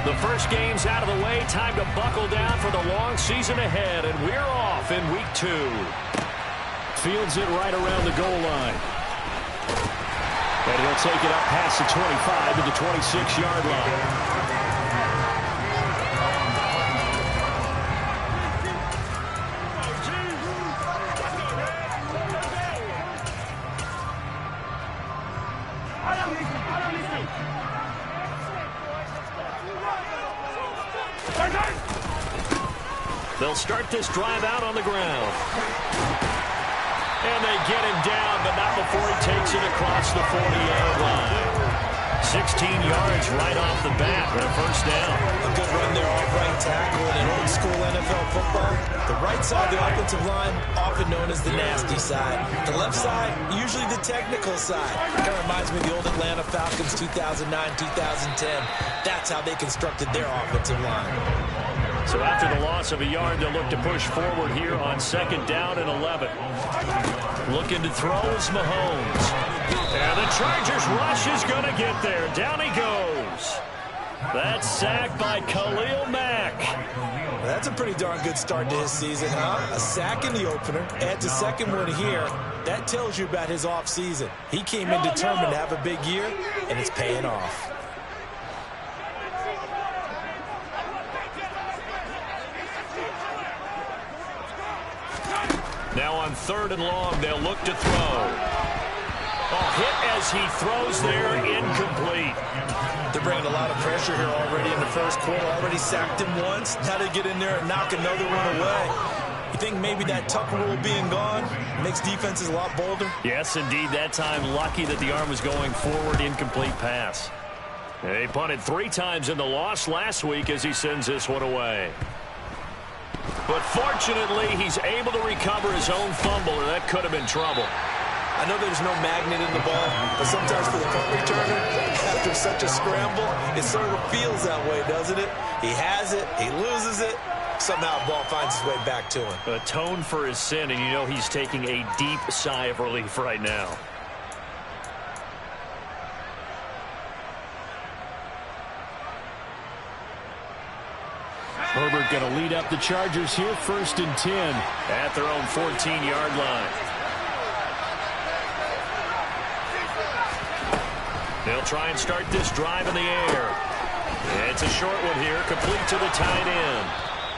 The first game's out of the way. Time to buckle down for the long season ahead, and we're off in week 2. Fields it right around the goal line. And he'll take it up past the 25 to the 26-yard line. They'll start this drive out on the ground. And they get him down, but not before he takes it across the 40-yard line. 16 yards right off the bat and a first down. A good run there off right tackle in an old-school NFL football. The right side of the offensive line, often known as the nasty side. The left side, usually the technical side. Kind of reminds me of the old Atlanta Falcons 2009-2010. That's how they constructed their offensive line. So after the loss of a yard, they'll look to push forward here on 2nd down and 11. Looking to throw is Mahomes. And the Chargers rush is going to get there. Down he goes. That's sacked by Khalil Mack. Well, that's a pretty darn good start to his season, huh? A sack in the opener, adds a second one here. That tells you about his offseason. He came in determined to have a big year, and it's paying off. Now on 3rd and long, they'll look to throw. A hit as he throws there, incomplete. They're bringing a lot of pressure here already in the first quarter. Already sacked him once. Now they get in there and knock another one away. You think maybe that Tucker rule being gone makes defenses a lot bolder? Yes, indeed. That time, lucky that the arm was going forward, incomplete pass. They punted 3 times in the loss last week as he sends this one away. But fortunately, he's able to recover his own fumble, or that could have been trouble. I know there's no magnet in the ball, but sometimes for the punt returner, after such a scramble, it sort of feels that way, doesn't it? He has it, he loses it, somehow the ball finds its way back to him. Atone for his sin, and you know he's taking a deep sigh of relief right now. Herbert going to lead up the Chargers here, 1st and 10 at their own 14-yard line. They'll try and start this drive in the air. It's a short one here, complete to the tight end.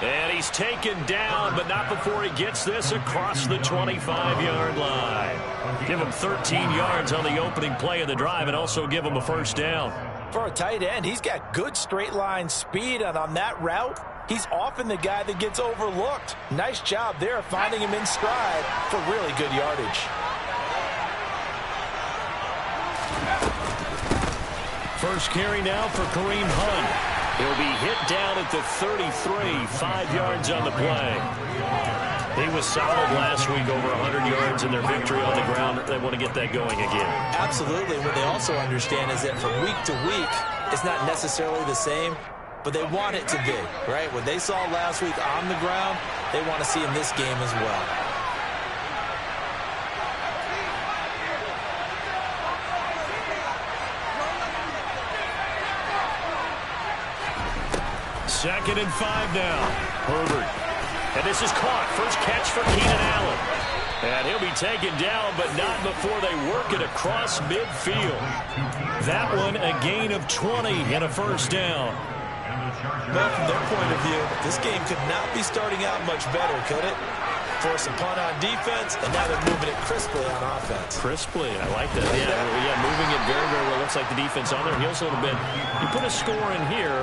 And he's taken down, but not before he gets this across the 25-yard line. Give him 13 yards on the opening play of the drive and also give him a first down. For a tight end, he's got good straight line speed, and on that route, he's often the guy that gets overlooked. Nice job there finding him in stride for really good yardage. First carry now for Kareem Hunt. He'll be hit down at the 33, 5 yards on the play. He was solid last week, over 100 yards in their victory on the ground. They want to get that going again. Absolutely. What they also understand is that from week to week, it's not necessarily the same, but they want it to be, right? What they saw last week on the ground, they want to see in this game as well. Second and 5 now. Herbert. And this is caught. First catch for Keenan Allen. And he'll be taken down, but not before they work it across midfield. That one, a gain of 20 and a first down. Well, from their point of view, this game could not be starting out much better, could it? Force a punt on defense, and now they're moving it crisply on offense. Crisply, I like that. Yeah, moving it very, very well. Looks like the defense on their heels a little bit. You put a score in here,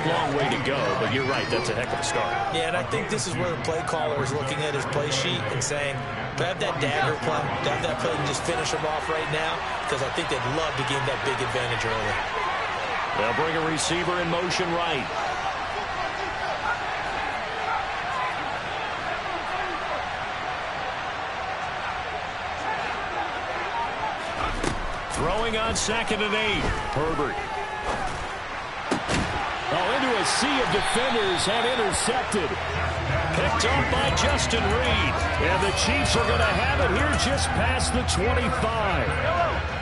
long way to go, but you're right, that's a heck of a start. Yeah, and I think this is where the play caller is looking at his play sheet and saying, do I have that dagger play? Do I have that play and just finish them off right now? Because I think they'd love to gain that big advantage early. They'll bring a receiver in motion right. Throwing on 2nd and 8. Herbert. Oh, into a sea of defenders and intercepted. Picked up by Justin Reed. And the Chiefs are going to have it here just past the 25.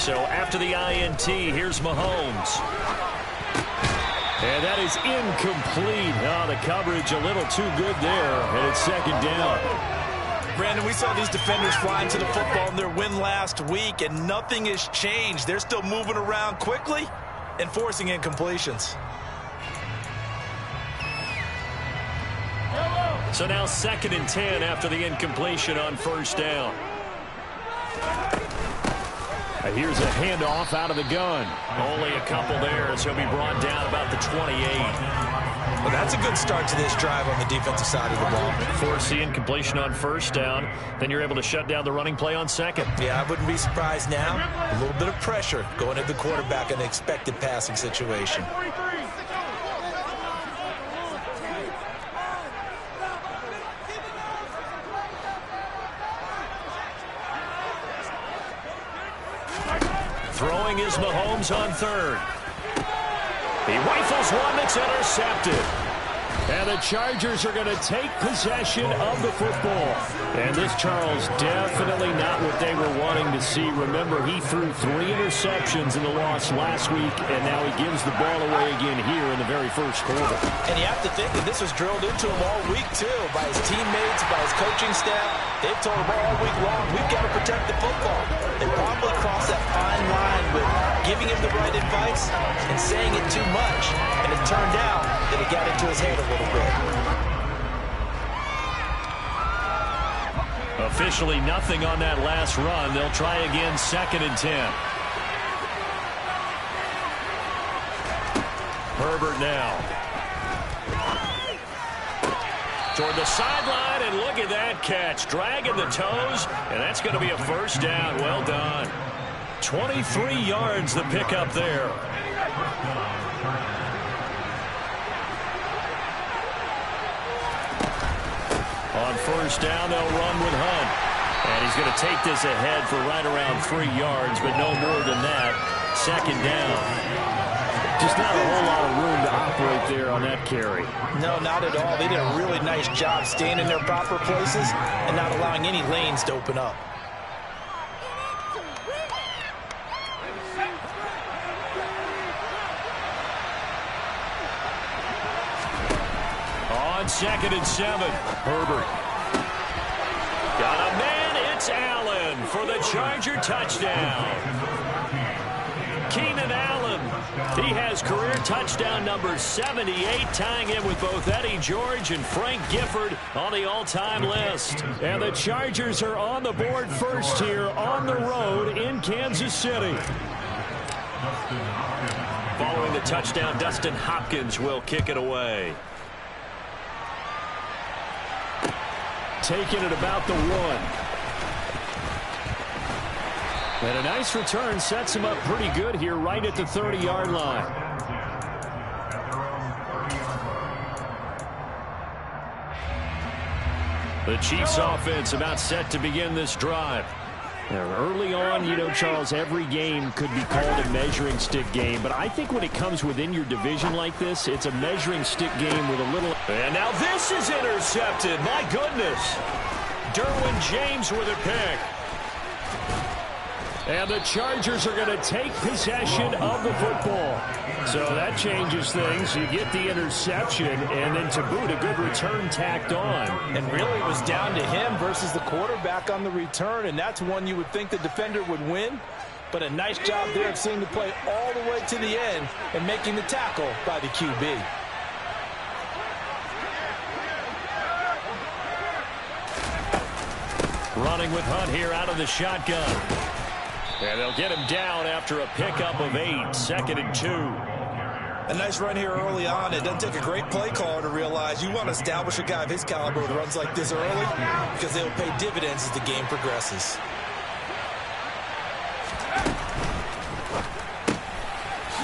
So after the INT, here's Mahomes. And that is incomplete. Oh, the coverage a little too good there, and it's second down. Brandon, we saw these defenders flying to the football in their win last week, and nothing has changed. They're still moving around quickly and forcing incompletions. So now 2nd and 10 after the incompletion on first down. Here's a handoff out of the gun. Only a couple there as he'll be brought down about the 28. Well, that's a good start to this drive on the defensive side of the ball. Force the incompletion on first down. Then you're able to shut down the running play on second. Yeah, I wouldn't be surprised now. A little bit of pressure going at the quarterback in an expected passing situation. Throwing is Mahomes on third. He rifles one that's intercepted. And the Chargers are going to take possession of the football. And this, Charles, definitely not what they were wanting to see. Remember, he threw 3 interceptions in the loss last week, and now he gives the ball away again here in the very first quarter. And you have to think that this was drilled into him all week, too, by his teammates, by his coaching staff. They've told him all week long, we've got to protect the football. They probably crossed that fine line with giving him the right advice and saying it too much. And it turned out that it got into his head a little bit. Officially nothing on that last run. They'll try again 2nd and 10. Herbert now. Toward the sideline, and look at that catch. Dragging the toes, and that's going to be a first down. Well done. 23 yards the pickup there. On first down, they'll run with Hunt. And he's going to take this ahead for right around 3 yards, but no more than that. 2nd down. Just not a whole lot of room to operate there on that carry. No, not at all. They did a really nice job staying in their proper places and not allowing any lanes to open up. On 2nd and 7, Herbert. Got a man, it's Allen for the Charger touchdown. Keenan Allen, he has career touchdown number 78, tying him with both Eddie George and Frank Gifford on the all-time list. And the Chargers are on the board first here on the road in Kansas City. Following the touchdown, Dustin Hopkins will kick it away. Taking it about the 1. And a nice return sets him up pretty good here right at the 30-yard line. The Chiefs offense about set to begin this drive. Now, early on, you know, Charles, every game could be called a measuring stick game. But I think when it comes within your division like this, it's a measuring stick game with a little... And now this is intercepted. My goodness. Derwin James with a pick. And the Chargers are going to take possession of the football. So that changes things. You get the interception, and then to boot, a good return tacked on. And really it was down to him versus the quarterback on the return, and that's one you would think the defender would win. But a nice job there of seeing the play all the way to the end and making the tackle by the QB. Running with Hunt here out of the shotgun. And they'll get him down after a pickup of 8, 2nd and 2. A nice run here early on. It doesn't take a great play caller to realize you want to establish a guy of his caliber who runs like this early because they'll pay dividends as the game progresses.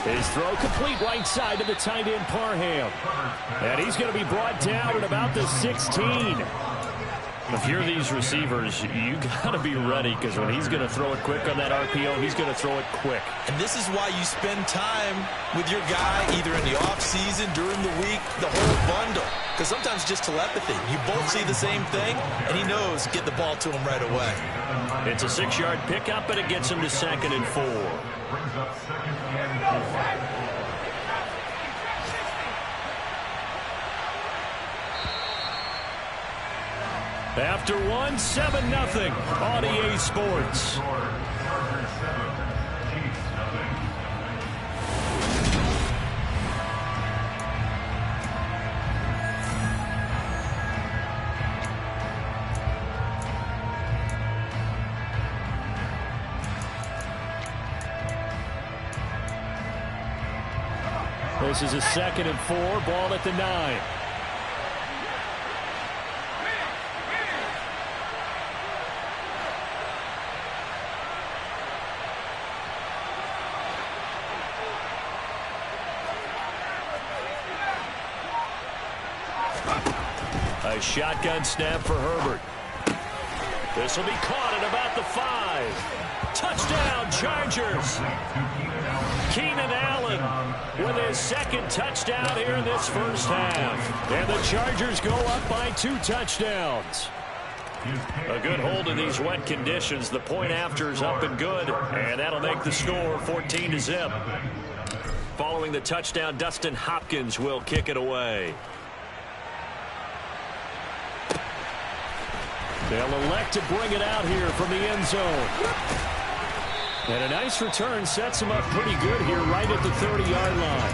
His throw complete right side to the tight end Parham. And he's going to be brought down at about the 16. If you're these receivers, you got to be ready, because when he's going to throw it quick on that RPO, he's going to throw it quick. And this is why you spend time with your guy either in the offseason, during the week, the whole bundle. Because sometimes just telepathy. You both see the same thing, and he knows get the ball to him right away. It's a 6-yard pickup, and it gets him to 2nd and 4. After 7-0 on EA Sports. This is a 2nd and 4, ball at the 9. A shotgun snap for Herbert. This will be caught at about the 5. Touchdown, Chargers. Keenan Allen with his 2nd touchdown here in this first half. And the Chargers go up by 2 touchdowns. A good hold in these wet conditions. The point after is up and good. And that'll make the score 14-0. Following the touchdown, Dustin Hopkins will kick it away. They'll elect to bring it out here from the end zone. And a nice return sets him up pretty good here right at the 30-yard line.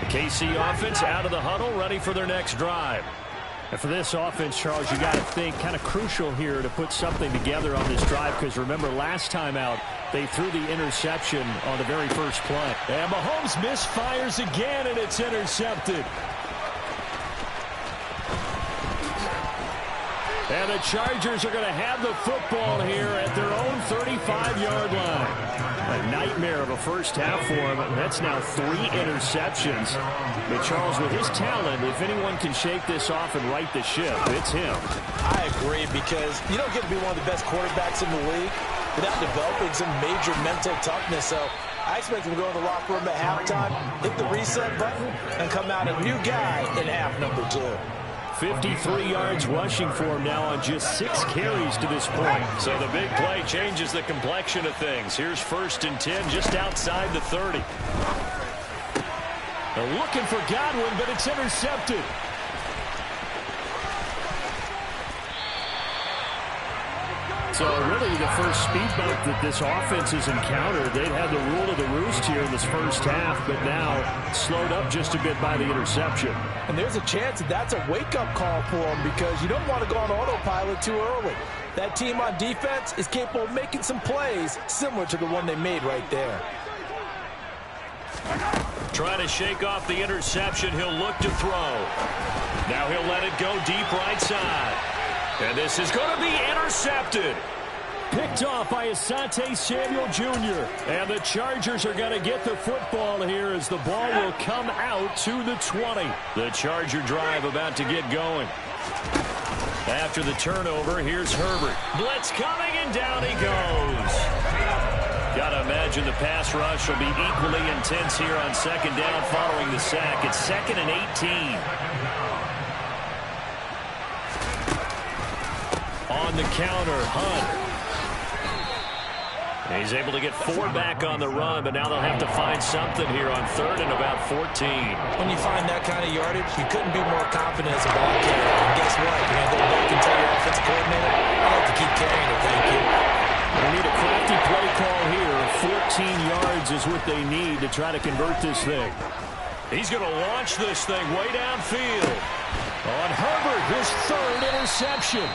The KC offense out of the huddle, ready for their next drive. And for this offense, Charles, you got to think kind of crucial here to put something together on this drive, because remember last time out they threw the interception on the very first play. And Mahomes misfires again, and it's intercepted. And the Chargers are going to have the football here at their own 35-yard line. A nightmare of a first half for him. That's now 3 interceptions. But Charles, with his talent, if anyone can shake this off and right the ship, it's him. I agree, because you don't get to be one of the best quarterbacks in the league without developing some major mental toughness. So I expect him to go in the locker room at halftime, hit the reset button, and come out a new guy in half number 2. 53 yards rushing for him now on just 6 carries to this point. So the big play changes the complexion of things. Here's 1st and 10 just outside the 30. They're looking for Godwin, but it's intercepted. So really the first speed bump that this offense has encountered. They'd had the rule of the roost here in this first half, but now slowed up just a bit by the interception. And there's a chance that that's a wake-up call for them, because you don't want to go on autopilot too early. That team on defense is capable of making some plays similar to the one they made right there. Trying to shake off the interception. He'll look to throw. Now he'll let it go deep right side. And this is going to be intercepted. Picked off by Asante Samuel Jr. And the Chargers are going to get the football here as the ball will come out to the 20. The Charger drive about to get going. After the turnover, here's Herbert. Blitz coming, and down he goes. Got to imagine the pass rush will be equally intense here on 2nd down following the sack. It's 2nd and 18. On the counter, Hunt. He's able to get 4 back on the run, but now they'll have to find something here on 3rd and about 14. When you find that kind of yardage, you couldn't be more confident as a ball carrier. And guess what? You're going to go back and tell your offensive coordinator, I'd like to keep carrying it, thank you. They need a crafty play call here. 14 yards is what they need to try to convert this thing. He's going to launch this thing way downfield. On Herbert, his 3rd interception.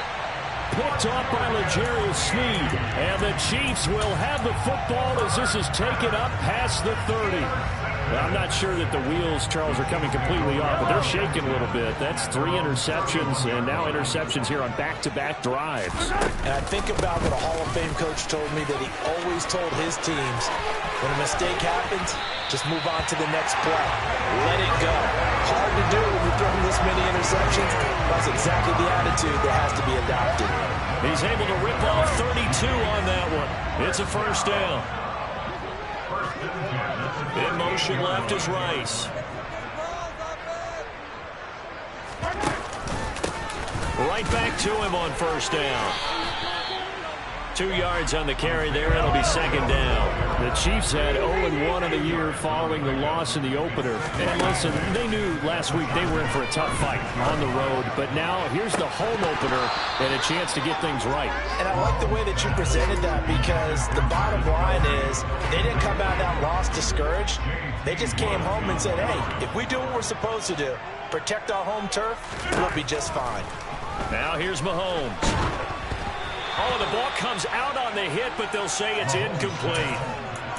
Picked off by L'Jarius Sneed. And the Chiefs will have the football as this is taken up past the 30. I'm not sure that the wheels, Charles, are coming completely off, but they're shaking a little bit. That's 3 interceptions, and now interceptions here on back-to-back drives. And I think about what a Hall of Fame coach told me, that he always told his teams, when a mistake happens, just move on to the next play. Let it go. Hard to do when you're throwing this many interceptions. That's exactly the attitude that has to be adopted. He's able to rip off 32 on that one. It's a first down. In motion left is Rice. Right back to him on first down. 2 yards on the carry there. It'll be second down. The Chiefs had 0-1 in the year following the loss in the opener. And listen, they knew last week they were in for a tough fight on the road. But now here's the home opener and a chance to get things right. And I like the way that you presented that, because the bottom line is they didn't come out of that loss discouraged. They just came home and said, hey, if we do what we're supposed to do, protect our home turf, we'll be just fine. Now here's Mahomes. Oh, the ball comes out on the hit, but they'll say it's incomplete.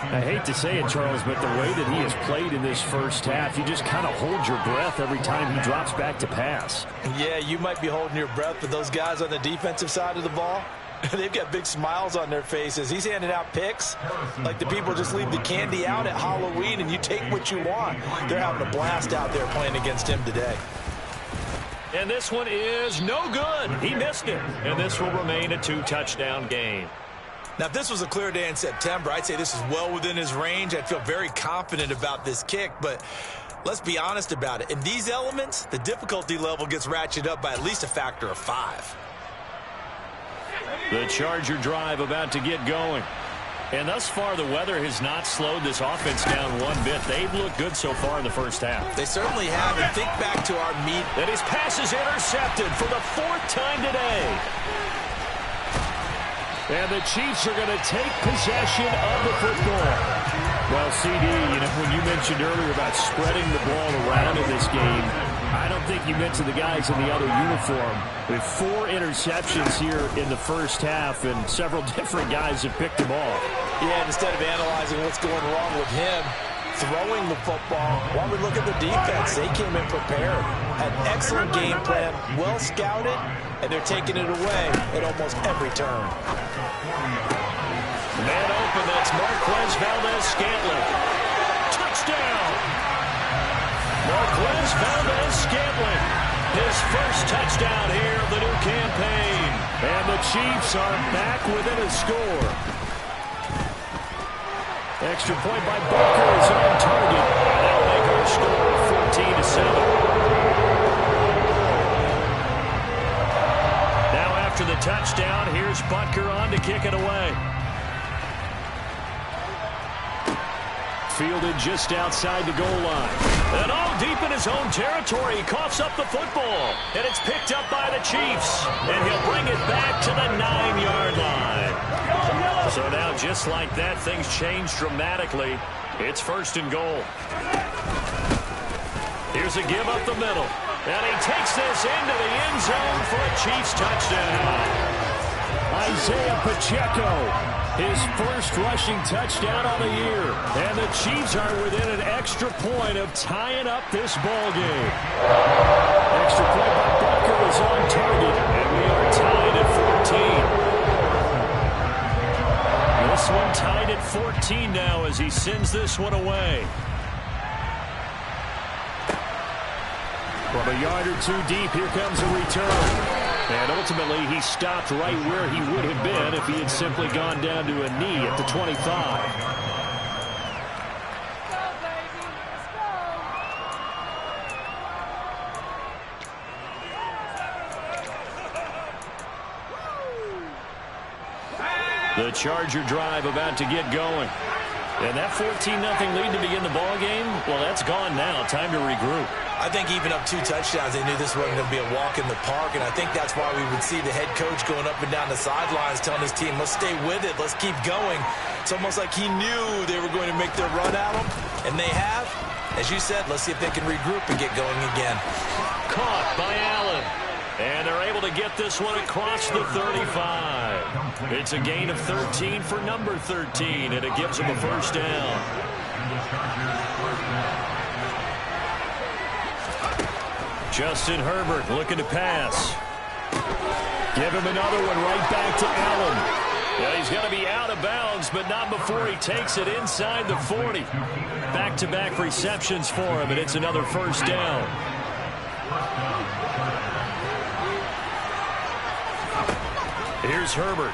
I hate to say it, Charles, but the way that he has played in this first half, you just kind of hold your breath every time he drops back to pass. Yeah, you might be holding your breath, but those guys on the defensive side of the ball, they've got big smiles on their faces. He's handing out picks like the people just leave the candy out at Halloween and you take what you want. They're having a blast out there playing against him today. And this one is no good. He missed it. And this will remain a 2-touchdown game. Now, if this was a clear day in September, I'd say this is well within his range. I'd feel very confident about this kick, but let's be honest about it. In these elements, the difficulty level gets ratcheted up by at least a factor of 5. The Charger drive about to get going. And thus far, the weather has not slowed this offense down one bit. They've looked good so far in the first half. They certainly have. And think back to our meet. And his pass is intercepted for the 4th time today. And the Chiefs are going to take possession of the football. Well, CD, when you mentioned earlier about spreading the ball around in this game, I don't think you mentioned the guys in the other uniform. With 4 interceptions here in the first half, and several different guys have picked them off. Yeah, instead of analyzing what's going wrong with him throwing the football, while we look at the defense, they came in prepared. Had an excellent game plan, well scouted, and they're taking it away at almost every turn. Man open, that's Marquez Valdez-Scantling. Touchdown! Marquez Valdez-Scantling, his first touchdown here of the new campaign. And the Chiefs are back within a score. Extra point by Booker is on target. And that'll make our score 14-7. Now after the touchdown, here's Butker on to kick it away. Fielded just outside the goal line. And all deep in his own territory, he coughs up the football. And it's picked up by the Chiefs. And he'll bring it back to the 9-yard line. So now, just like that, things change dramatically. It's 1st and goal. Here's a give up the middle. And he takes this into the end zone for a Chiefs touchdown. Isaiah Pacheco, his first rushing touchdown on the year. And the Chiefs are within an extra point of tying up this ball game. Extra point by Butker is on target, and we are tied at 14. This one tied at 14 now as he sends this one away. From a yard or 2 deep, here comes a return. And ultimately, he stopped right where he would have been if he had simply gone down to a knee at the 25. The Charger drive about to get going. And that 14-0 lead to begin the ball game, well, that's gone now. Time to regroup. I think even up 2 touchdowns, they knew this wasn't going to be a walk in the park, and I think that's why we would see the head coach going up and down the sidelines telling his team, let's stay with it, let's keep going. It's almost like he knew they were going to make their run at him, and they have. As you said, let's see if they can regroup and get going again. Caught by Allen. And they're able to get this one across the 35. It's a gain of 13 for number 13, and it gives them a first down. Justin Herbert looking to pass. Give him another one right back to Allen. Yeah, he's going to be out of bounds, but not before he takes it inside the 40. Back-to-back receptions for him, and it's another first down. Here's Herbert.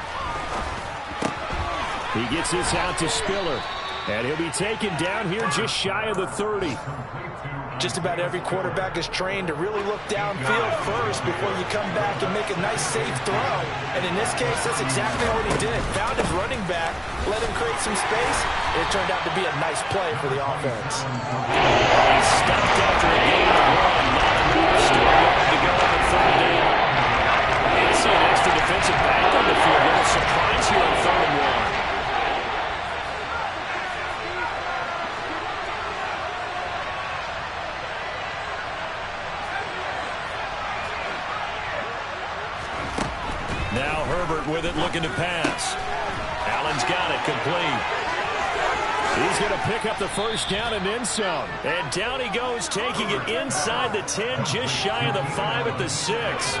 He gets this out to Spiller, and he'll be taken down here just shy of the 30. Just about every quarterback is trained to really look downfield first before you come back and make a nice, safe throw. And in this case, that's exactly what he did. Found his running back, let him create some space, and it turned out to be a nice play for the offense. He stopped after a game of run. Not enough. Still yard to go on the third down. You see an extra defensive back on the field. What a surprise here on 3rd and 1. Now Herbert with it, looking to pass. Allen's got it, complete. He's going to pick up the first down and then some. And down he goes, taking it inside the 10, just shy of the 5 at the 6.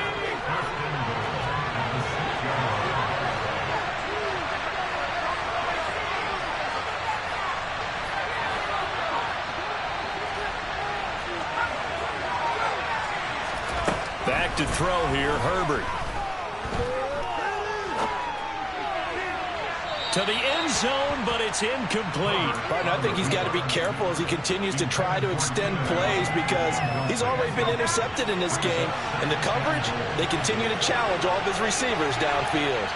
Back to throw here, Herbert. To the end zone, but it's incomplete. Martin, I think he's got to be careful as he continues to try to extend plays because he's already been intercepted in this game. And the coverage, they continue to challenge all of his receivers downfield.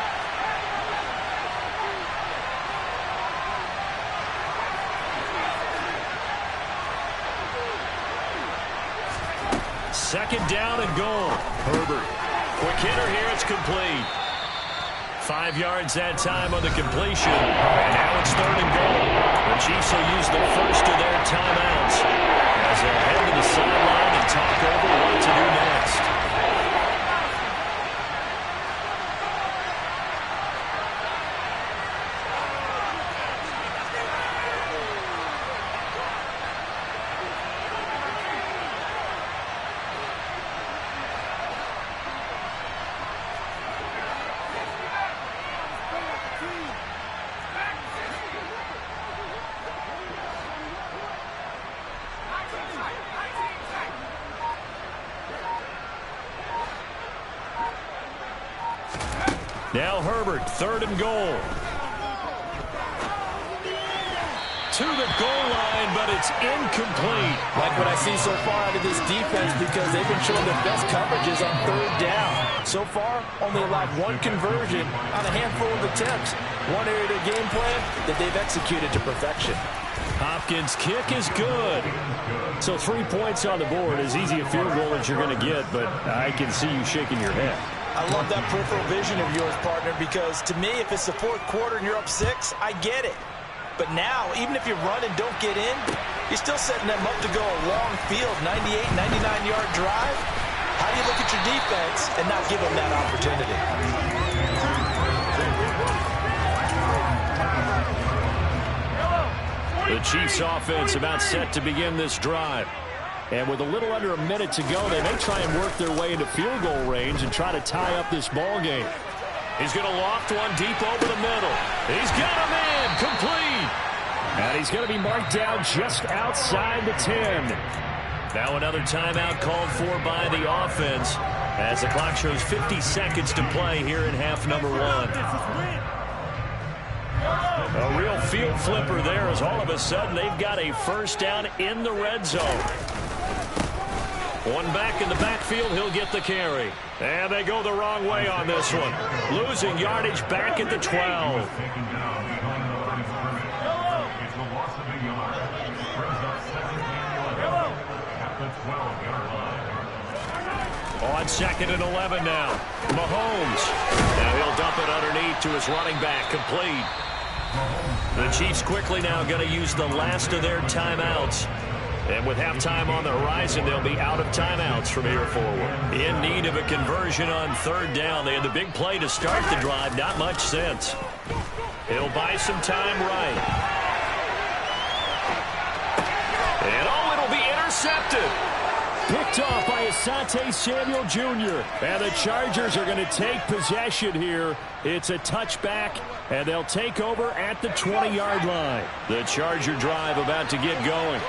Second down and goal. Herbert. Quick hitter here, it's complete. 5 yards that time on the completion. And now it's 3rd and goal. The Chiefs will use the first of their timeouts as they'll head to the sideline and talk over what to do next. Now Herbert, 3rd and goal. To the goal line, but it's incomplete. Like what I see so far out of this defense because they've been showing their best coverages on 3rd down. So far, only allowed 1 conversion on a handful of attempts. One area of their game plan that they've executed to perfection. Hopkins' kick is good. So 3 points on the board, as easy a field goal as you're going to get, but I can see you shaking your head. I love that peripheral vision of yours, partner, because to me, if it's the 4th quarter and you're up 6, I get it. But now, even if you run and don't get in, you're still setting them up to go a long field, 98, 99-yard drive. How do you look at your defense and not give them that opportunity? The Chiefs offense about set to begin this drive. And with a little under a minute to go, they may try and work their way into field goal range and try to tie up this ball game. He's going to loft one deep over the middle. He's got him in, complete. And he's going to be marked down just outside the 10. Now another timeout called for by the offense as the clock shows 50 seconds to play here in half number 1. A real field flipper there as all of a sudden they've got a first down in the red zone. One back in the backfield, he'll get the carry. And they go the wrong way on this one. Losing yardage back at the 12. On 2nd and 11 now. Mahomes. Now he'll dump it underneath to his running back, complete. The Chiefs quickly now going to use the last of their timeouts. And with halftime on the horizon, they'll be out of timeouts from here forward. In need of a conversion on 3rd down. They had the big play to start the drive. Not much sense. He'll buy some time right. And oh, it'll be intercepted. Picked off by Asante Samuel Jr. And the Chargers are going to take possession here. It's a touchback, and they'll take over at the 20-yard line. The Charger drive about to get going.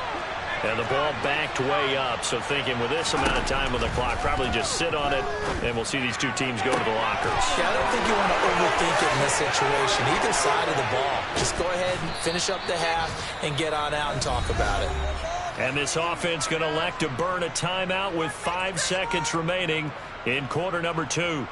And the ball backed way up, so thinking with this amount of time on the clock, probably just sit on it, and we'll see these two teams go to the lockers. Yeah, I don't think you want to overthink it in this situation. Either side of the ball. Just go ahead and finish up the half and get on out and talk about it. And this offense going to elect to burn a timeout with 5 seconds remaining in quarter number 2.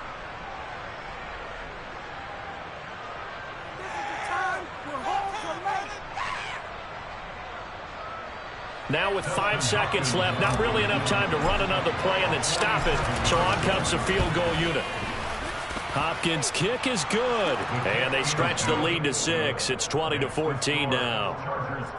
Now with 5 seconds left, not really enough time to run another play and then stop it. So on comes the field goal unit. Hopkins' kick is good. And they stretch the lead to 6. It's 20-14 now.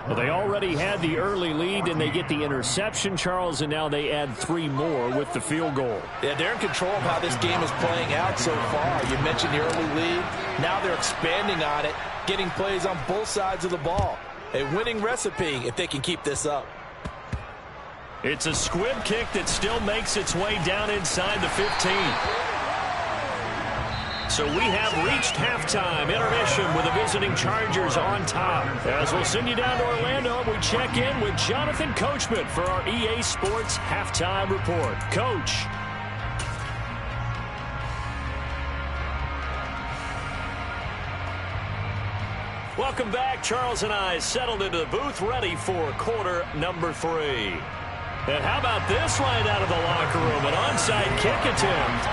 Well, they already had the early lead, and they get the interception, Charles, and now they add 3 more with the field goal. Yeah, they're in control of how this game is playing out so far. You mentioned the early lead. Now they're expanding on it, getting plays on both sides of the ball. A winning recipe if they can keep this up. It's a squib kick that still makes its way down inside the 15. So we have reached halftime. Intermission with the visiting Chargers on top. As we'll send you down to Orlando, we check in with Jonathan Coachman for our EA Sports Halftime Report. Coach. Welcome back. Charles and I settled into the booth, ready for quarter number 3. And how about this right out of the locker room? An onside kick attempt.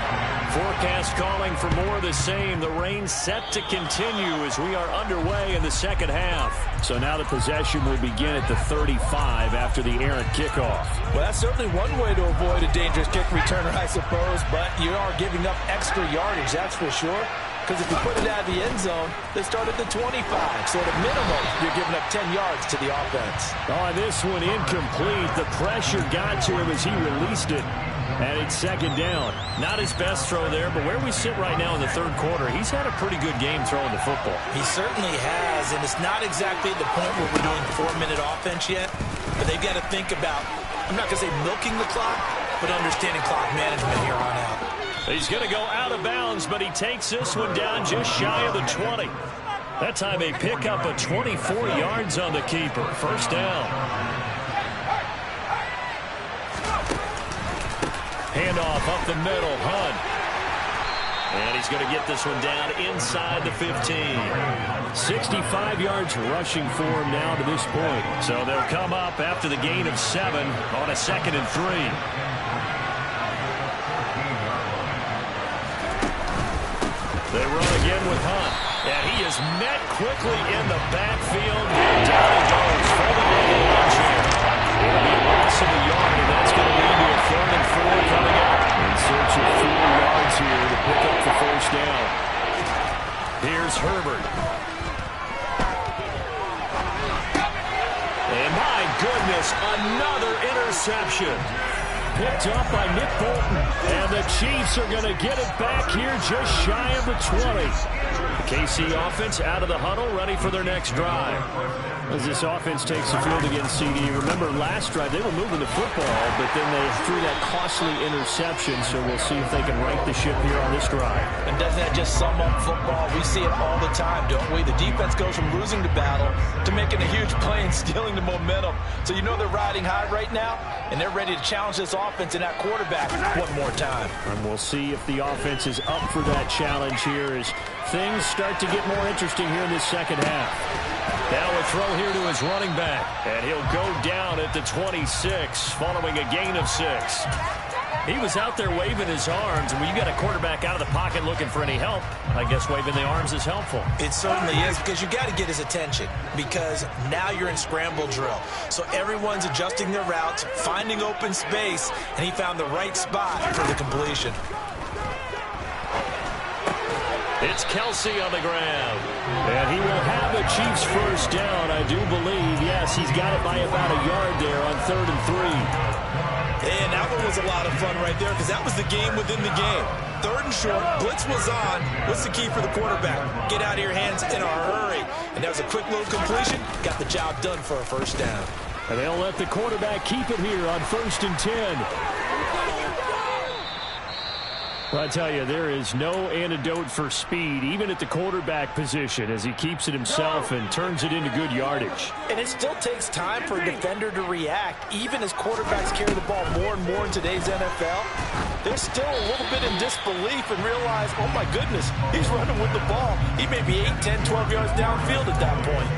Forecast calling for more of the same. The rain set to continue as we are underway in the second half. So now the possession will begin at the 35 after the errant kickoff. Well, that's certainly one way to avoid a dangerous kick returner, I suppose. But you are giving up extra yardage, that's for sure. Because if you put it out of the end zone, they start at the 25. So at a minimum, you're giving up 10 yards to the offense. Oh, this one incomplete. The pressure got to him as he released it. And it's second down. Not his best throw there, but where we sit right now in the third quarter, he's had a pretty good game throwing the football. He certainly has, and it's not exactly the point where we're doing 4-minute offense yet. But they've got to think about, I'm not going to say milking the clock, but understanding clock management here on out. He's going to go out of bounds, but he takes this one down just shy of the 20. That time they pick up a 24 yards on the keeper. First down. Handoff up the middle, Hunt. And he's going to get this one down inside the 15. 65 yards rushing for him now to this point. So they'll come up after the gain of 7 on a 2nd and 3. They run again with Hunt. And he is met quickly in the backfield. Down he goes, folding on the lunge here. It'll be a loss of a yard, and that's going to lead to a 3rd and 4 coming up. In search of 4 yards here to pick up the first down. Here's Herbert. And my goodness, another interception. Picked up by Nick Bolton. And the Chiefs are going to get it back here just shy of the 20. KC offense out of the huddle, ready for their next drive. As this offense takes the field against CD, remember last drive they were moving the football, but then they threw that costly interception, so we'll see if they can right the ship here on this drive. And doesn't that just sum up football? We see it all the time, don't we? The defense goes from losing the battle to making a huge play and stealing the momentum. So you know they're riding high right now, and they're ready to challenge this offense and that quarterback one more time. And we'll see if the offense is up for that challenge here as things start to get more interesting here in this second half. Now a throw here to his running back, and he'll go down at the 26 following a gain of 6. He was out there waving his arms, and when you got a quarterback out of the pocket looking for any help, I guess waving the arms is helpful. It certainly is, because you got to get his attention, because now you're in scramble drill. So everyone's adjusting their routes, finding open space, and he found the right spot for the completion. It's Kelsey on the ground. And he will have the Chiefs first down, I do believe. Yes, he's got it by about a yard there on 3rd and 3. And that one was a lot of fun right there because that was the game within the game. 3rd and short, blitz was on. What's the key for the quarterback? Get out of your hands in a hurry. And that was a quick little completion. Got the job done for a first down. And they'll let the quarterback keep it here on 1st and 10. Well, I tell you, there is no antidote for speed, even at the quarterback position, as he keeps it himself and turns it into good yardage. And it still takes time for a defender to react, even as quarterbacks carry the ball more and more in today's NFL. They're still a little bit in disbelief and realize, oh my goodness, he's running with the ball. He may be 8, 10, 12 yards downfield at that point.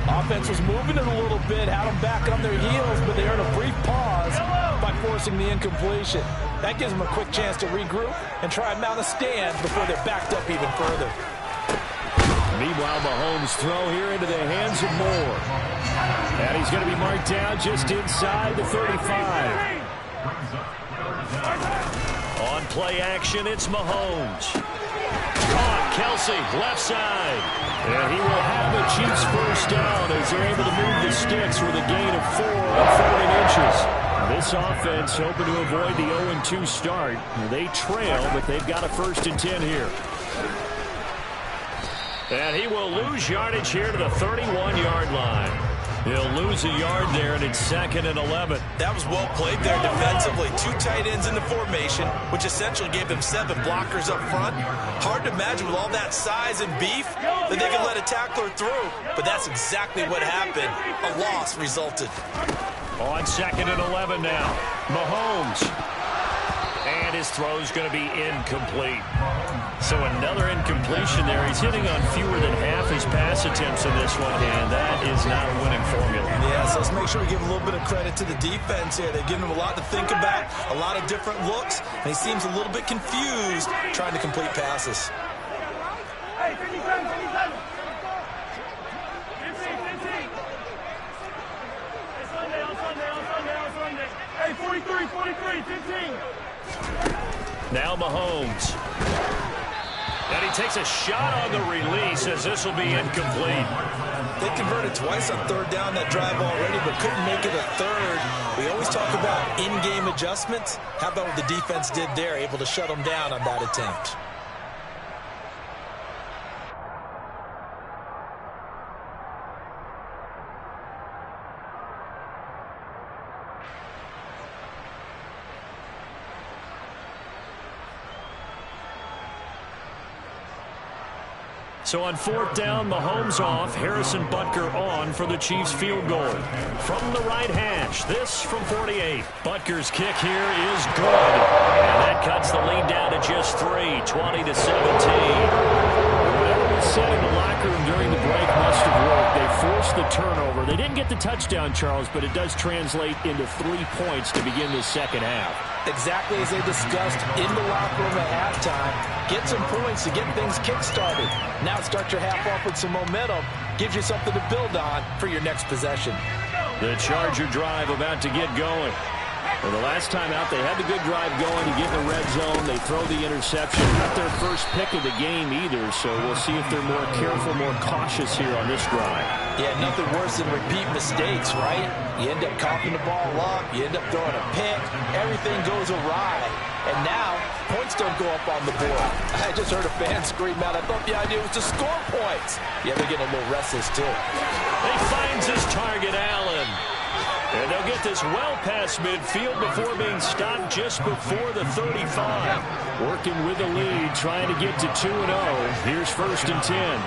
Offense was moving it a little bit, had them back on their heels, but they earned a brief pause by forcing the incompletion. That gives them a quick chance to regroup and try and mount a stand before they're backed up even further. Meanwhile, Mahomes' throw here into the hands of Moore. And he's going to be marked down just inside the 35. On play action, it's Mahomes. Caught, Kelsey, left side. And he will have a Chiefs first down as they're able to move the sticks with a gain of 4 on 4 inches. This offense hoping to avoid the 0-2 start. They trail, but they've got a 1st and 10 here. And he will lose yardage here to the 31-yard line. He'll lose a yard there, and it's 2nd and 11. That was well played there defensively. 2 tight ends in the formation, which essentially gave them 7 blockers up front. Hard to imagine with all that size and beef that they can let a tackler through. But that's exactly what happened. A loss resulted. On 2nd and 11 now. Mahomes. And his throw's going to be incomplete. So another incompletion there. He's hitting on fewer than half his pass attempts in this one, and that is not a winning formula. Yeah, so let's make sure we give a little bit of credit to the defense here. They've given him a lot to think about, a lot of different looks, and he seems a little bit confused trying to complete passes. Now Mahomes. And he takes a shot on the release as this will be incomplete. They converted twice on 3rd down that drive already, but couldn't make it a 3rd. We always talk about in-game adjustments. How about what the defense did there, able to shut them down on that attempt? So on 4th down, Mahomes off, Harrison Butker on for the Chiefs field goal. From the right hash, this from 48. Butker's kick here is good. And that cuts the lead down to just 3, 20-17. Whatever was said in the locker room during the break must have worked. They forced the turnover. They didn't get the touchdown, Charles, but it does translate into 3 points to begin the second half. Exactly as they discussed in the locker room at halftime. Get some points to get things kick-started. Now start your half off with some momentum. Gives you something to build on for your next possession. The Charger drive about to get going. Well, the last time out, they had the good drive going. You get in the red zone. They throw the interception. Not their first pick of the game either, so we'll see if they're more careful, more cautious here on this drive. Yeah, nothing worse than repeat mistakes, right? You end up coughing the ball up. You end up throwing a pick. Everything goes awry. And now, points don't go up on the board. I just heard a fan scream out. I thought the idea was to score points. Yeah, they're getting a little restless, too. He finds his target, Allen. And they'll get this well past midfield before being stopped just before the 35. Working with the lead, trying to get to 2-0. Here's 1st and 10.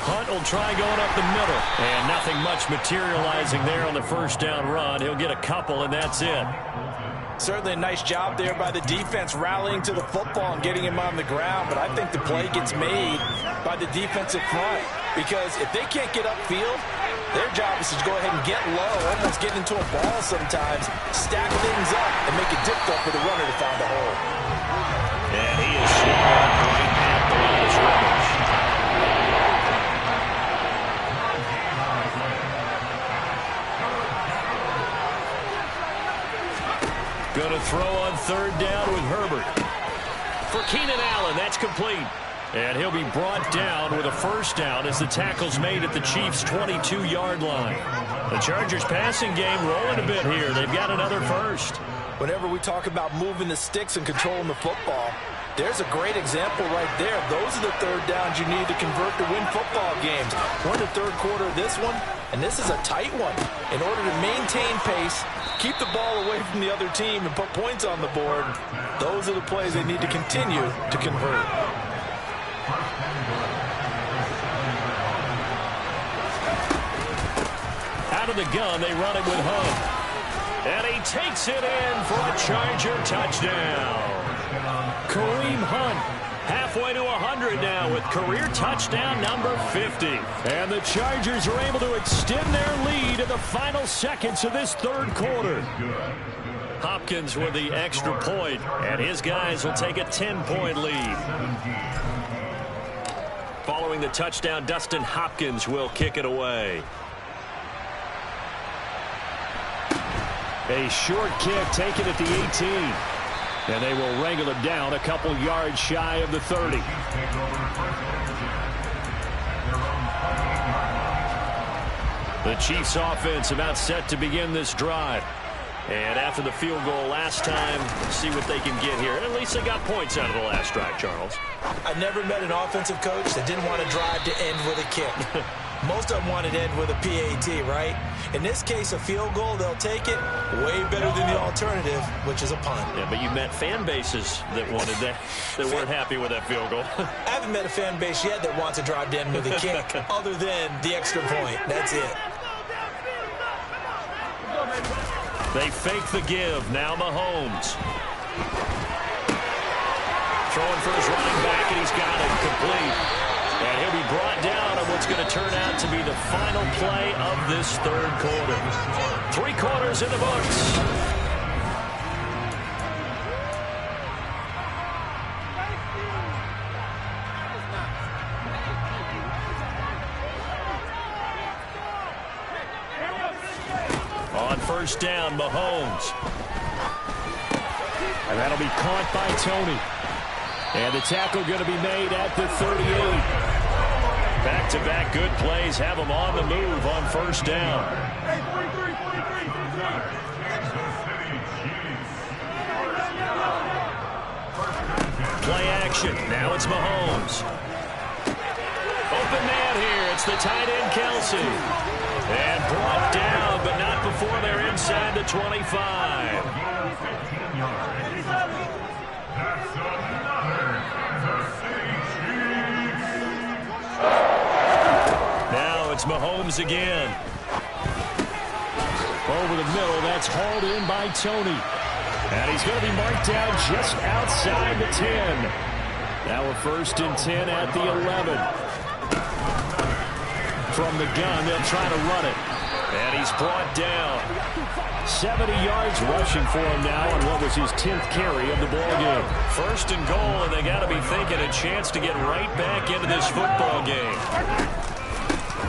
Hunt will try going up the middle. And nothing much materializing there on the 1st down run. He'll get a couple, and that's it. Certainly a nice job there by the defense rallying to the football and getting him on the ground. But I think the play gets made by the defensive front. Because if they can't get upfield, their job is to go ahead and get low, almost get into a ball sometimes, stack things up, and make it difficult for the runner to find a hole. And he is shot right at the line of scrimmage. Going to throw on 3rd down with Herbert. For Keenan Allen, that's complete. And he'll be brought down with a 1st down as the tackle's made at the Chiefs' 22-yard line. The Chargers' passing game rolling a bit here. They've got another 1st. Whenever we talk about moving the sticks and controlling the football, there's a great example right there. Those are the 3rd downs you need to convert to win football games. We're in the 3rd quarter of this one. And this is a tight one. In order to maintain pace, keep the ball away from the other team, and put points on the board, those are the plays they need to continue to convert. Out of the gun, they run it with Hunt. And he takes it in for a Charger touchdown. Kareem Hunt halfway to 100 now with career touchdown number 50. And the Chargers are able to extend their lead in the final seconds of this third quarter. Hopkins with the extra point, and his guys will take a 10-point lead. Following the touchdown, Dustin Hopkins will kick it away. A short kick taken at the 18. And they will wrangle it down a couple yards shy of the 30. The Chiefs offense about set to begin this drive. And after the field goal last time, see what they can get here. At least they got points out of the last drive, Charles. I never met an offensive coach that didn't want to drive to end with a kick. Most of them wanted to end with a PAT, right? In this case, a field goal, they'll take it. Way better than the alternative, which is a punt. Yeah, but you met fan bases that wanted that, that weren't happy with that field goal. I haven't met a fan base yet that wants to drive to end with a kick, other than the extra point. That's it. They fake the give. Now Mahomes. Throwing for his running back, and he's got it complete. And he'll be brought down on what's going to turn out to be the final play of this third quarter. 3 quarters in the books. On first down, Mahomes. And that'll be caught by Tony. And the tackle going to be made at the 38. Back-to-back good plays have them on the move on first down. Play action. Now it's Mahomes. Open man here. It's the tight end, Kelsey. And brought down, but not before they're inside the 25. Now it's Mahomes again. Over the middle, that's hauled in by Tony. And he's going to be marked down just outside the 10. Now a 1st and 10 at the 11. From the gun, they'll try to run it. And he's brought down. 70 yards rushing for him now on what was his 10th carry of the ballgame. 1st and goal, and they got to be thinking a chance to get right back into this football game.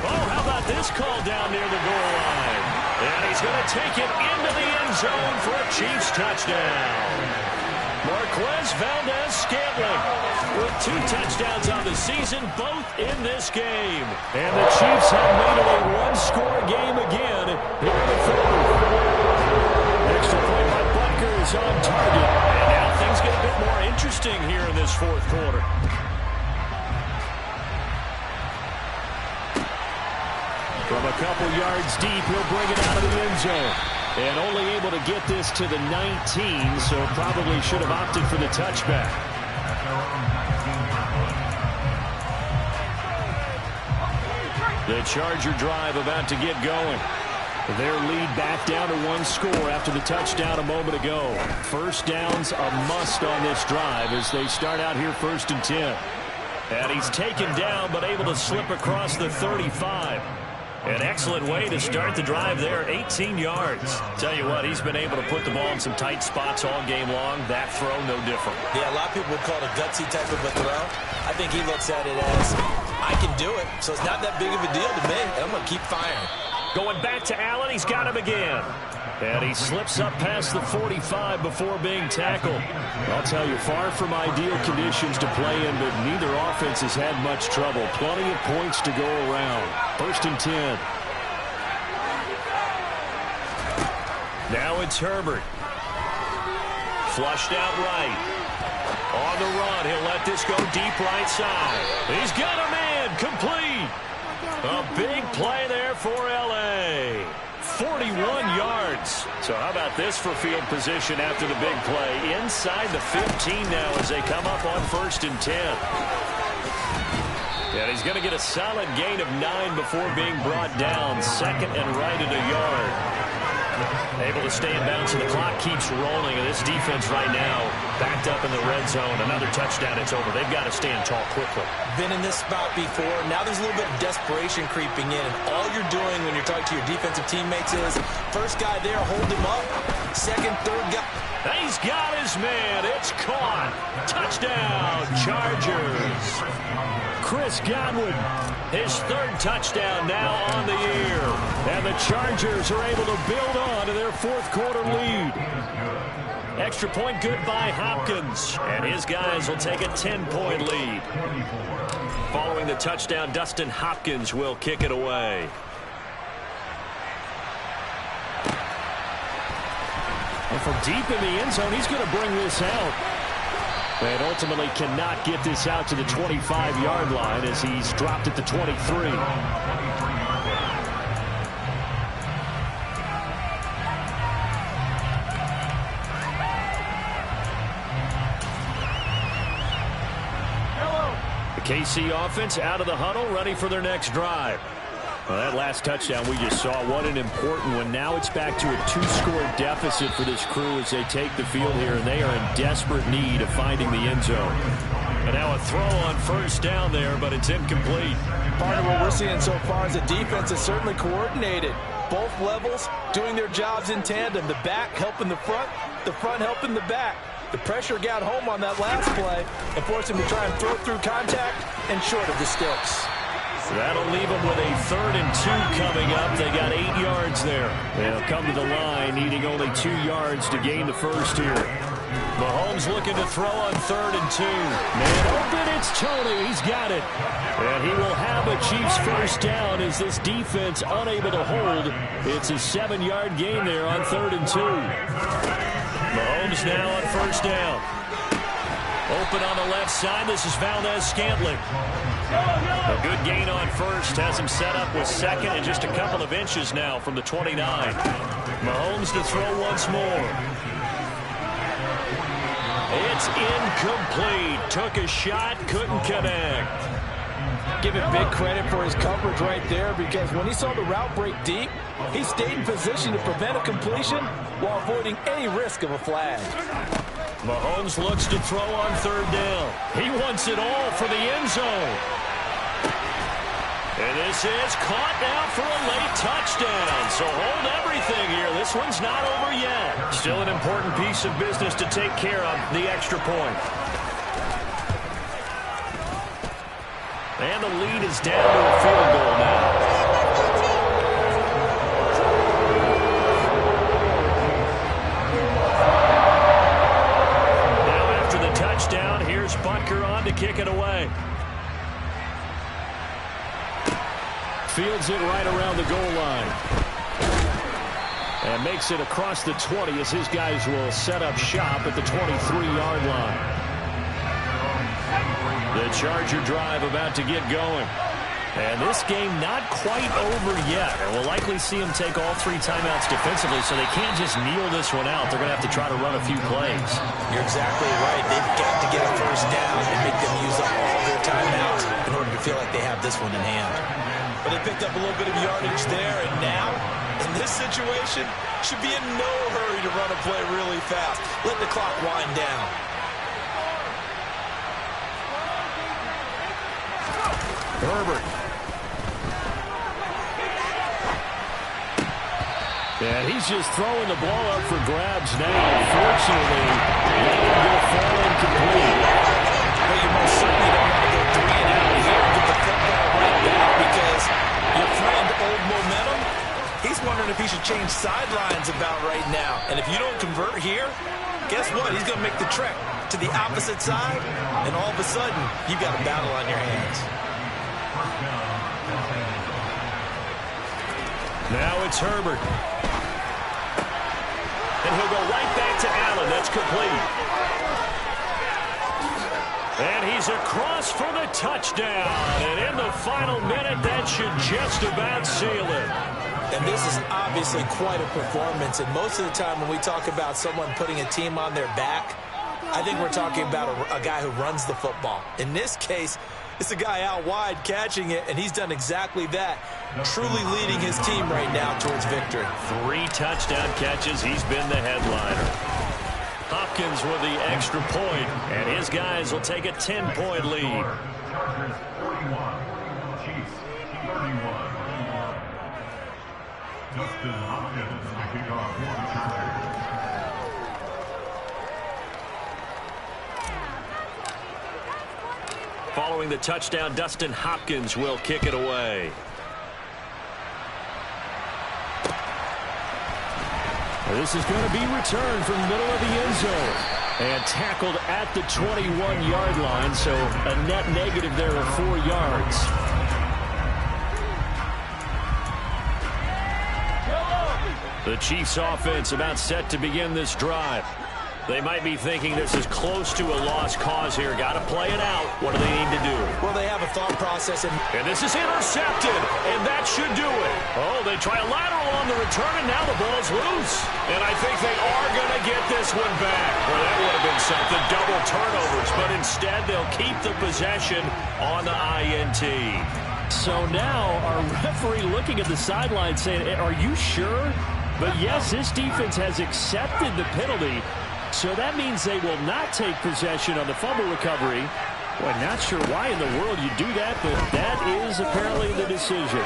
Oh, how about this call down near the goal line? And he's going to take it into the end zone for a Chiefs touchdown. Marquez Valdez-Scantling with 2 touchdowns on the season, both in this game. And the Chiefs have made it a 1-score game again here in the 4th. Extra point by Butker is on target. And now things get a bit more interesting here in this 4th quarter. From a couple yards deep, he'll bring it out of the end zone. And only able to get this to the 19, so probably should have opted for the touchback. The Charger drive about to get going. Their lead back down to 1 score after the touchdown a moment ago. First down's a must on this drive as they start out here 1st and 10. And he's taken down but able to slip across the 35. An excellent way to start the drive there, 18 yards. Tell you what, he's been able to put the ball in some tight spots all game long. That throw, no different. Yeah, a lot of people would call it a gutsy type of a throw. I think he looks at it as, I can do it, so it's not that big of a deal to me, and I'm going to keep firing. Going back to Allen, he's got him again. And he slips up past the 45 before being tackled. I'll tell you, far from ideal conditions to play in, but neither offense has had much trouble. Plenty of points to go around. 1st and 10. Now it's Herbert. Flushed out right. On the run, he'll let this go deep right side. He's got a man, complete. A big play there for L.A. 41 yards. So how about this for field position after the big play? Inside the 15 now as they come up on 1st and 10. And he's going to get a solid gain of 9 before being brought down. 2nd and right at a yard. Able to stay in bounds, and the clock keeps rolling. And this defense right now backed up in the red zone. Another touchdown, it's over. They've got to stand tall quickly. Been in this spot before. Now there's a little bit of desperation creeping in. And all you're doing when you're talking to your defensive teammates is, first guy there, hold him up. Second, third guy. He's got his man. It's caught. Touchdown, Chargers. Chris Godwin, his 3rd touchdown now on the year. And the Chargers are able to build on to their 4th quarter lead. Extra point good by Hopkins. And his guys will take a 10-point lead. Following the touchdown, Dustin Hopkins will kick it away. And from deep in the end zone, he's going to bring this out. And ultimately cannot get this out to the 25-yard line as he's dropped at the 23. The KC offense out of the huddle, ready for their next drive. Well, that last touchdown we just saw, what an important one. Now it's back to a 2-score deficit for this crew as they take the field here, and they are in desperate need of finding the end zone. And now a throw on 1st down there, but it's incomplete. Part of what we're seeing so far is the defense is certainly coordinated. Both levels doing their jobs in tandem. The back helping the front helping the back. The pressure got home on that last play and forced him to try and throw through contact and short of the sticks. That'll leave them with a 3rd and 2 coming up. They got 8 yards there. They'll come to the line, needing only 2 yards to gain the first here. Mahomes looking to throw on 3rd and 2. Man open, it's Tony. He's got it. And he will have a Chiefs first down as this defense unable to hold. It's a 7-yard gain there on 3rd and 2. Mahomes now on 1st down. Open on the left side. This is Valdez-Scantling. A good gain on 1st. Has him set up with 2nd and just a couple of inches now from the 29. Mahomes to throw once more. It's incomplete. Took a shot, couldn't connect. Give him big credit for his coverage right there, because when he saw the route break deep, he stayed in position to prevent a completion while avoiding any risk of a flag. Mahomes looks to throw on 3rd down. He wants it all for the end zone. And this is caught now for a late touchdown. So hold everything here. This one's not over yet. Still an important piece of business to take care of, the extra point. And the lead is down to a field goal now. Now after the touchdown, here's Butker on to kick it away. Fields it right around the goal line. And makes it across the 20 as his guys will set up shop at the 23-yard line. The Charger drive about to get going. And this game not quite over yet. And we'll likely see them take all 3 timeouts defensively, so they can't just kneel this one out. They're going to have to try to run a few plays. You're exactly right. They've got to get a first down and make them use up all their timeouts in order to feel like they have this one in hand. But they picked up a little bit of yardage there, and now, in this situation, should be in no hurry to run a play really fast. Let the clock wind down. Herbert. And he's just throwing the ball up for grabs now. Fortunately, that will fall incomplete. Well, you most certainly don't want to go 3 and out here and get the football right back, because your friend, Old Momentum, he's wondering if he should change sidelines about right now. And if you don't convert here, guess what? He's going to make the trek to the opposite side, and all of a sudden, you've got a battle on your hands. Now it's Herbert. And he'll go right back to Allen. That's complete. And he's across for the touchdown. And in the final minute, that should just about seal it. And this is obviously quite a performance. And most of the time when we talk about someone putting a team on their back, I think we're talking about a guy who runs the football. In this case, it's a guy out wide catching it, and he's done exactly that, truly leading his team right now towards victory. 3 touchdown catches. He's been the headliner. Hopkins with the extra point, and his guys will take a 10-point lead. Chargers 41, Chiefs 31. Justin Hopkins to kick off for the Chargers. Following the touchdown, Dustin Hopkins will kick it away. This is going to be returned from the middle of the end zone. And tackled at the 21-yard line, so a net negative there of 4 yards. The Chiefs offense about set to begin this drive. They might be thinking this is close to a lost cause here. Got to play it out. What do they need to do? Well, they have a thought process. And this is intercepted, and that should do it. Oh, they try a lateral on the return, and now the ball's loose. And I think they are going to get this one back. Well, that would have been something. Double turnovers, but instead they'll keep the possession on the INT. So now our referee looking at the sideline saying, are you sure? But yes, this defense has accepted the penalty. So that means they will not take possession on the fumble recovery. Well, not sure why in the world you do that, but that is apparently the decision.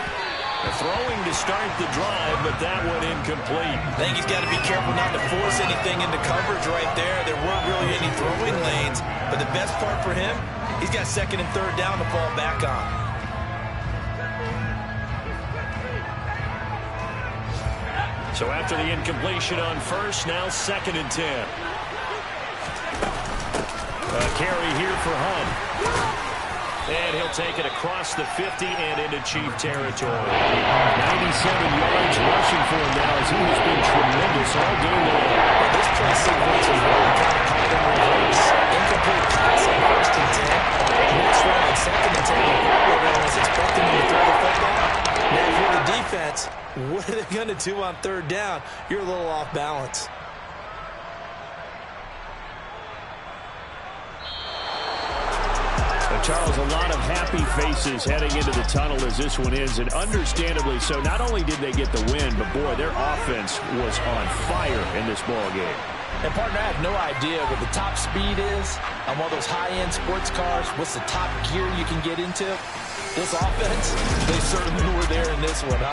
Throwing to start the drive, but that one incomplete. I think he's got to be careful not to force anything into coverage right there. There weren't really any throwing lanes, but the best part for him, he's got 2nd and 3rd down to fall back on. So after the incompletion on 1st, now 2nd and 10. A carry here for Hunt. And he'll take it across the 50 and into Chief territory. 97 yards rushing for him now as he has been tremendous all game long. This play sequence was really kind of called in reverse. Incomplete pass on 1st and 10. Next run on 2nd and 10. Everyone was expecting him to throw the football. Now if you're the defense, what are they going to do on 3rd down? You're a little off balance. Charles, a lot of happy faces heading into the tunnel as this one is, and understandably so. Not only did they get the win, but boy, their offense was on fire in this ball game. And partner, I have no idea what the top speed is on one of those high-end sports cars. What's the top gear you can get into? This offense, they certainly were there in this one.